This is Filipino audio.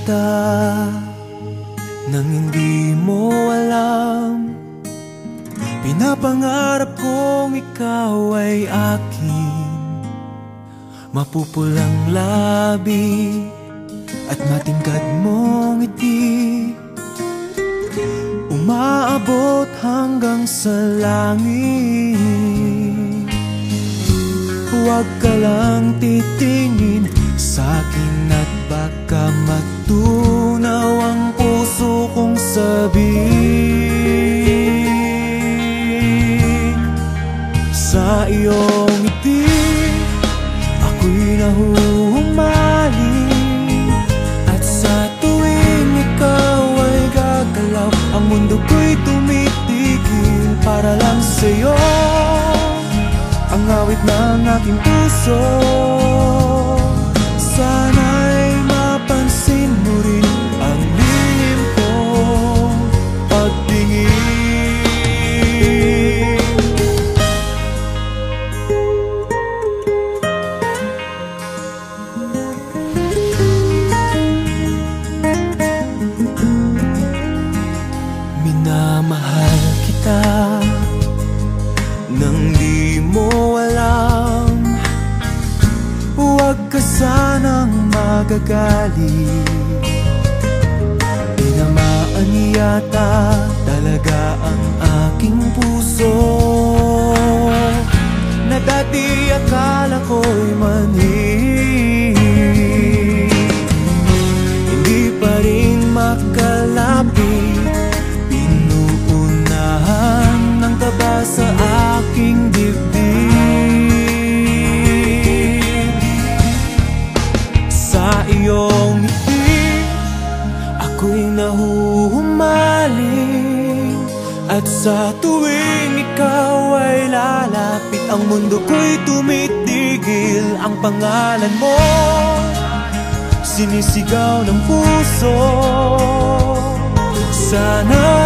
kita nang hindi mo alam. Pinapangarap kong ikaw ay akin, mapupulang labi at matingkad mong ngiti, umaabot hanggang sa langit. Huwag ka lang titingin sa'kin at baka matunaw ang puso kong sabihin. Sa iyong ngiti ako'y nahuhumaling, at sa tuwing ikaw ay gagalaw, ang mundo ko'y tumitigil para lang sa'yo. Ang awit ng aking puso, sana'y mapansin mo rin ang lihim kong pagtingin. Minamahal kita nang di mo alam. Huwag ka sanang magagalit, tinamaan yata talaga ang aking puso, na dati akala ko'y mani. Hindi pa rin makalapit, pinuunahan ng kaba sa aking dibdib. Sa iyong ngiti ako'y nahuhumaling, at sa tuwing ikaw ay lalapit, ang mundo ko'y tumitigil. Ang pangalan mo sinisigaw ng puso, sana